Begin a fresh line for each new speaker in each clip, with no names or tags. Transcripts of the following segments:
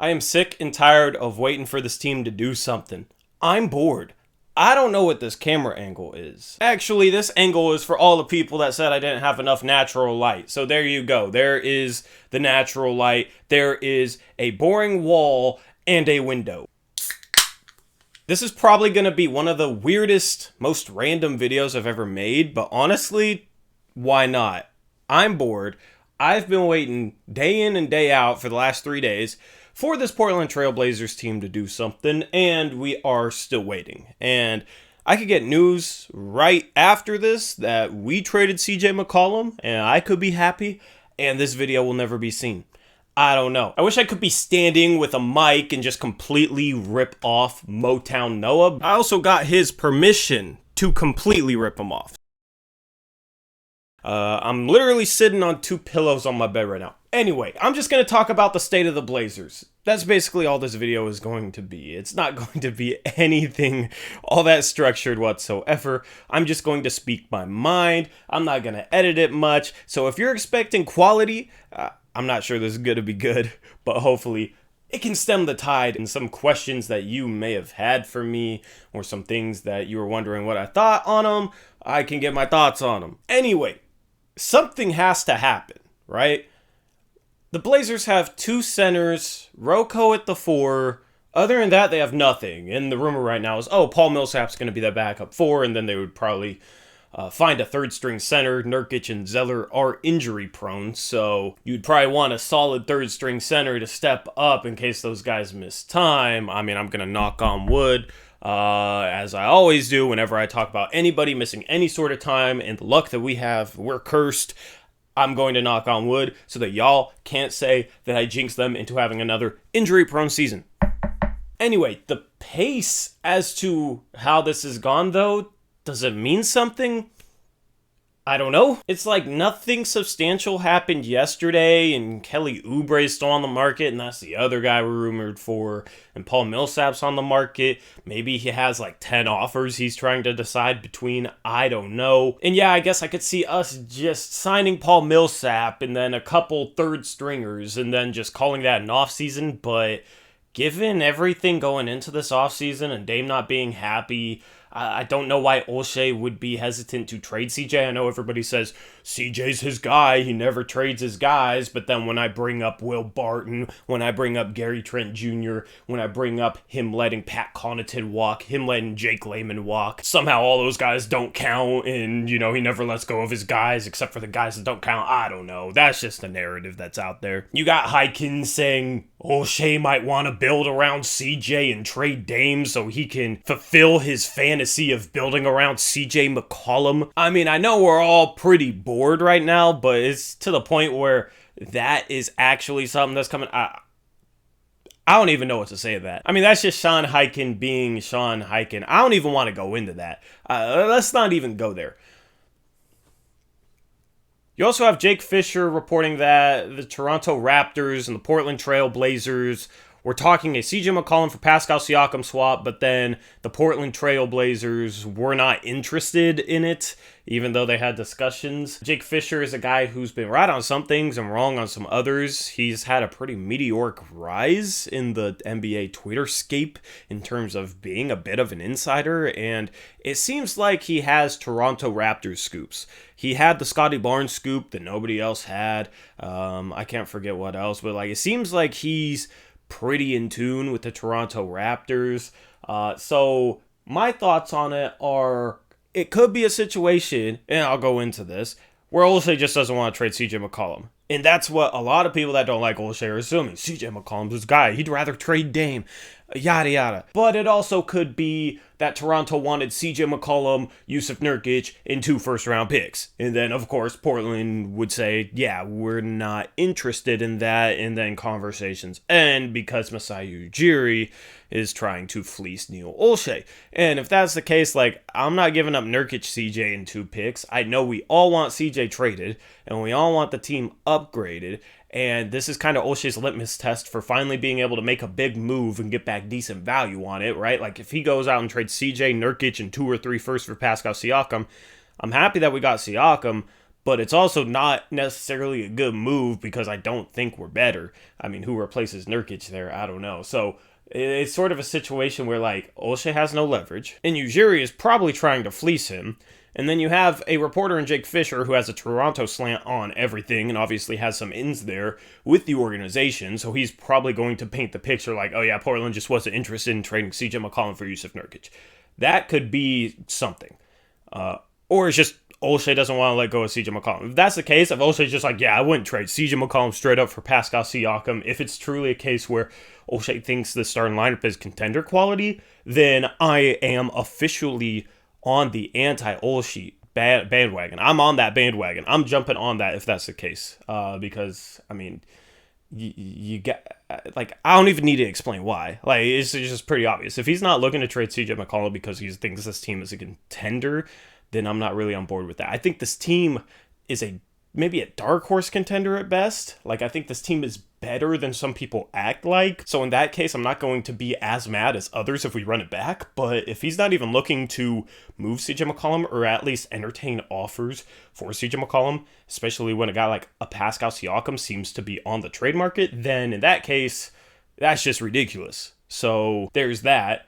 I am sick and tired of waiting for this team to do something. I'm bored. I don't know what this camera angle is. Actually, this angle is for all the people that said I didn't have enough natural light. So there you go. There is the natural light. There is a boring wall and a window. This is probably going to be one of the weirdest, most random videos I've ever made, but honestly, why not? I'm bored. I've been waiting day in and day out for the last 3 days for this Portland Trail Blazers team to do something, and we are still waiting. And I could get news right after this that we traded CJ McCollum, and I could be happy, and this video will never be seen. I don't know. I wish I could be standing with a mic and just completely rip off Motown Noah. I also got his permission to completely rip him off. I'm literally sitting on 2 pillows on my bed right now. Anyway, I'm just going to talk about the state of the Blazers. That's basically all this video is going to be. It's not going to be anything all that structured whatsoever. I'm just going to speak my mind. I'm not going to edit it much. So if you're expecting quality, I'm not sure this is going to be good, but hopefully it can stem the tide in some questions that you may have had for me or some things that you were wondering what I thought on them. I can get my thoughts on them. Anyway, something has to happen, right? The Blazers have 2 centers, Rocco at the 4. Other than that, they have nothing. And the rumor right now is, Paul Millsap's going to be the backup 4, and then they would probably find a 3rd-string center. Nurkic and Zeller are injury-prone, so you'd probably want a solid 3rd-string center to step up in case those guys miss time. I mean, I'm going to knock on wood, as I always do whenever I talk about anybody missing any sort of time, and the luck that we have, we're cursed. I'm going to knock on wood so that y'all can't say that I jinxed them into having another injury-prone season. Anyway, the pace as to how this has gone, though, does it mean something? I don't know. It's like nothing substantial happened yesterday, and Kelly Oubre's still on the market, and that's the other guy we're rumored for, and Paul Millsap's on the market. Maybe he has like 10 offers he's trying to decide between. I don't know. And yeah, I guess I could see us just signing Paul Millsap and then a couple 3rd stringers and then just calling that an offseason, but given everything going into this offseason and Dame not being happy, I don't know why Olshey would be hesitant to trade CJ. I know everybody says CJ's his guy. He never trades his guys. But then when I bring up Will Barton, when I bring up Gary Trent Jr., when I bring up him letting Pat Connaughton walk, him letting Jake Layman walk, somehow all those guys don't count. And, he never lets go of his guys except for the guys that don't count. I don't know. That's just a narrative that's out there. You got Hyken saying Olshey might want to build around CJ and trade Dame so he can fulfill his fantasy of building around CJ McCollum. I mean, I know we're all pretty bored right now, but it's to the point where that is actually something that's coming. I don't even know what to say to that. I mean, that's just Sean Hyken being Sean Hyken. I don't even want to go into that. Let's not even go there. You also have Jake Fisher reporting that the Toronto Raptors and the Portland Trail Blazers were talking a CJ McCollum for Pascal Siakam swap, but then the Portland Trail Blazers were not interested in it, even though they had discussions. Jake Fisher is a guy who's been right on some things and wrong on some others. He's had a pretty meteoric rise in the NBA Twitterscape in terms of being a bit of an insider, and it seems like he has Toronto Raptors scoops. He had the Scotty Barnes scoop that nobody else had. I can't forget what else, but it seems like he's pretty in tune with the Toronto Raptors. So my thoughts on it are, it could be a situation, and I'll go into this, where Olshey just doesn't want to trade CJ McCollum. And that's what a lot of people that don't like Olshey are assuming. CJ McCollum's his guy. He'd rather trade Dame. Yada, yada. But it also could be that Toronto wanted CJ McCollum, Yusuf Nurkic, and 2 first-round picks. And then, of course, Portland would say, yeah, we're not interested in that. And then conversations end because Masai Ujiri is trying to fleece Neil Olshey. And if that's the case, I'm not giving up Nurkic, CJ, and 2 picks. I know we all want CJ traded, and we all want the team upgraded. And this is kind of Olshey's litmus test for finally being able to make a big move and get back decent value on it, right? If he goes out and trades CJ, Nurkic, and 2 or 3 firsts for Pascal Siakam, I'm happy that we got Siakam, but it's also not necessarily a good move because I don't think we're better. I mean, who replaces Nurkic there? I don't know. So it's sort of a situation where, like, Olshey has no leverage, and Ujiri is probably trying to fleece him. And then you have a reporter in Jake Fisher who has a Toronto slant on everything and obviously has some ins there with the organization. So he's probably going to paint the picture like, oh yeah, Portland just wasn't interested in trading CJ McCollum for Jusuf Nurkic. That could be something. Or it's just Olshey doesn't want to let go of CJ McCollum. If that's the case, if Olshey's just like, yeah, I wouldn't trade CJ McCollum straight up for Pascal Siakam, if it's truly a case where Olshey thinks the starting lineup is contender quality, then I am officially on the anti-Olshey bandwagon. I'm on that bandwagon. I'm jumping on that if that's the case. Because, I mean, you get, like, I don't even need to explain why. Like, it's just pretty obvious. If he's not looking to trade CJ McCollum because he thinks this team is a contender, then I'm not really on board with that. I think this team is maybe a dark horse contender at best. Like, I think this team is better than some people act like. So in that case, I'm not going to be as mad as others if we run it back. But if he's not even looking to move CJ McCollum or at least entertain offers for CJ McCollum, especially when a guy like a Pascal Siakam seems to be on the trade market, then in that case, that's just ridiculous. So there's that.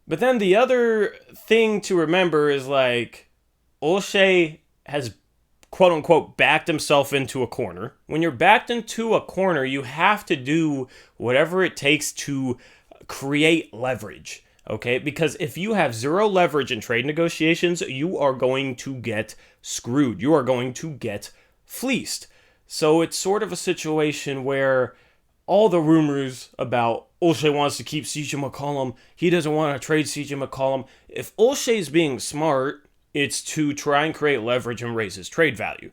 But then the other thing to remember is, like, Olshey has quote unquote backed himself into a corner. When you're backed into a corner, you have to do whatever it takes to create leverage, okay? Because if you have zero leverage in trade negotiations, you are going to get screwed. You are going to get fleeced. So it's sort of a situation where all the rumors about Olshey wants to keep CJ McCollum, he doesn't want to trade CJ McCollum. If Olshey's being smart, it's to try and create leverage and raise his trade value.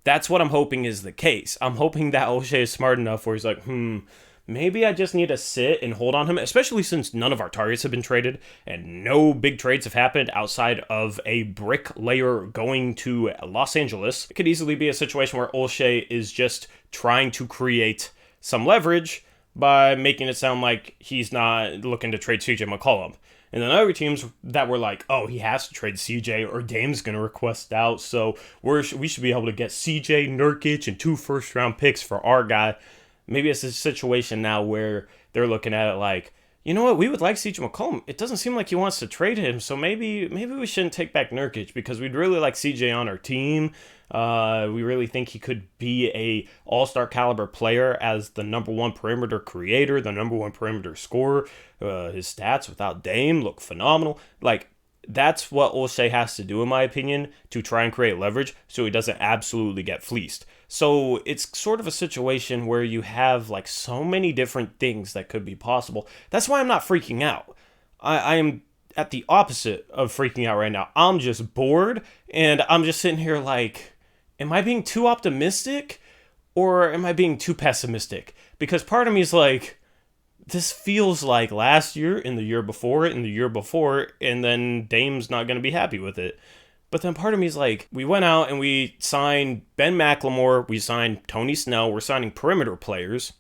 That's what I'm hoping is the case. I'm hoping that Olshey is smart enough where he's like, maybe I just need to sit and hold on him, especially since none of our targets have been traded and no big trades have happened outside of a bricklayer going to Los Angeles. It could easily be a situation where Olshey is just trying to create some leverage by making it sound like he's not looking to trade CJ McCollum. And then other teams that were like, oh, he has to trade CJ or Dame's going to request out, so we should be able to get CJ, Nurkic, and 2 first-round picks for our guy. Maybe it's a situation now where they're looking at it like, you know what, we would like CJ McCollum. It doesn't seem like he wants to trade him, so maybe we shouldn't take back Nurkic because we'd really like CJ on our team. We really think he could be a all-star caliber player as the number one perimeter creator, the number one perimeter scorer. His stats without Dame look phenomenal. Like, that's what Olshey has to do, in my opinion, to try and create leverage so he doesn't absolutely get fleeced. So it's sort of a situation where you have, like, so many different things that could be possible. That's why I'm not freaking out. I am at the opposite of freaking out right now. I'm just bored, and I'm just sitting here like, am I being too optimistic or am I being too pessimistic? Because part of me is like, this feels like last year and the year before and the year before, and then Dame's not going to be happy with it. But then part of me is like, we went out and we signed Ben McLemore, we signed Tony Snell, we're signing perimeter players.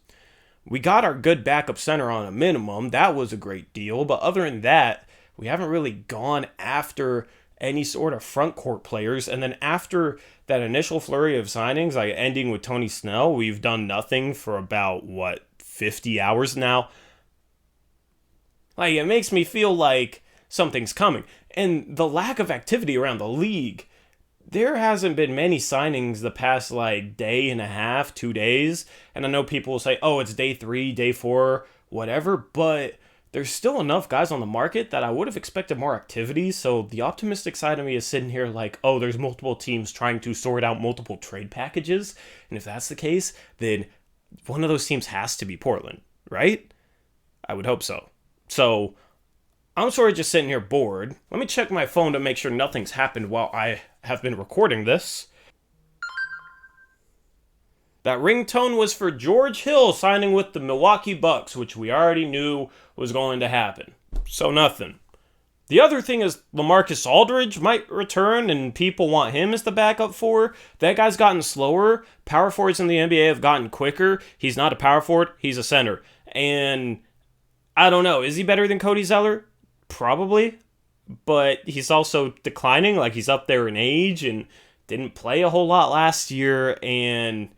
We got our good backup center on a minimum. That was a great deal. But other than that, we haven't really gone after any sort of front court players. And then after that initial flurry of signings, like ending with Tony Snell, we've done nothing for about, 50 hours now. Like, it makes me feel like something's coming. And the lack of activity around the league, there hasn't been many signings the past, day and a half, 2 days. And I know people will say, oh, it's day 3, day 4, whatever. But there's still enough guys on the market that I would have expected more activity. So the optimistic side of me is sitting here like, oh, there's multiple teams trying to sort out multiple trade packages. And if that's the case, then one of those teams has to be Portland, right? I would hope so. So I'm sort of just sitting here bored. Let me check my phone to make sure nothing's happened while I have been recording this. That ringtone was for George Hill signing with the Milwaukee Bucks, which we already knew was going to happen. So nothing. The other thing is LaMarcus Aldridge might return, and people want him as the backup for. That guy's gotten slower. Power forwards in the NBA have gotten quicker. He's not a power forward. He's a center. And I don't know. Is he better than Cody Zeller? Probably. But he's also declining. Like, he's up there in age, and didn't play a whole lot last year, and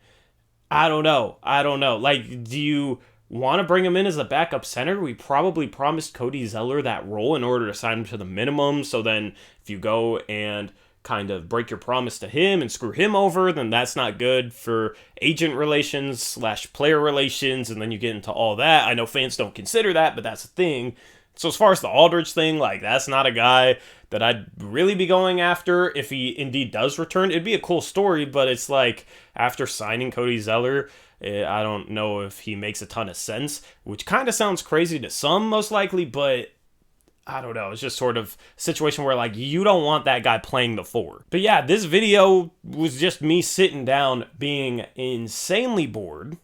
I don't know. Like, do you want to bring him in as a backup center? We probably promised Cody Zeller that role in order to sign him to the minimum. So then if you go and kind of break your promise to him and screw him over, then that's not good for agent relations / player relations. And then you get into all that. I know fans don't consider that, but that's the thing. So as far as the Aldridge thing, like, that's not a guy that I'd really be going after. If he indeed does return, it'd be a cool story, but it's like, after signing Cody Zeller, I don't know if he makes a ton of sense, which kind of sounds crazy to some, most likely, but I don't know. It's just sort of a situation where, like, you don't want that guy playing the four. But yeah, this video was just me sitting down being insanely bored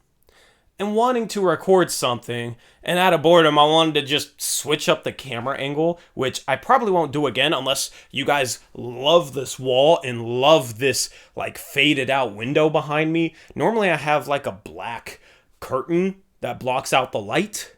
and wanting to record something, and out of boredom, I wanted to just switch up the camera angle, which I probably won't do again unless you guys love this wall and love this, like, faded out window behind me. Normally I have, like, a black curtain that blocks out the light.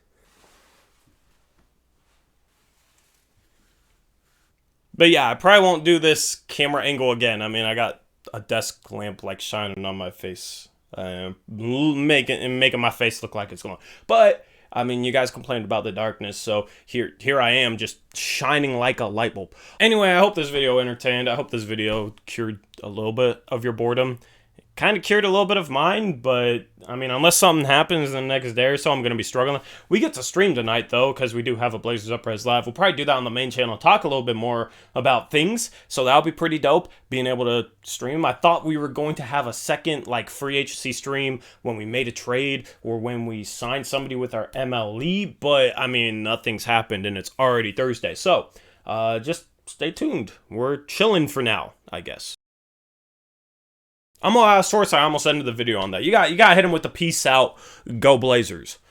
But yeah, I probably won't do this camera angle again. I mean, I got a desk lamp, like, shining on my face. Making my face look like it's glowing. But I mean, you guys complained about the darkness, so here I am, just shining like a light bulb. Anyway, I hope this video entertained. I hope this video cured a little bit of your boredom. Kind of cured a little bit of mine, but I mean, unless something happens in the next day or so, I'm going to be struggling. We get to stream tonight, though, because we do have a Blazers Uprise Live. We'll probably do that on the main channel, talk a little bit more about things, so that'll be pretty dope, being able to stream. I thought we were going to have a second, like, free agency stream when we made a trade or when we signed somebody with our MLE, but, I mean, nothing's happened, and it's already Thursday. So, just stay tuned. We're chilling for now, I guess. I'm out of source. I almost ended the video on that. You got to hit him with the peace out. Go Blazers.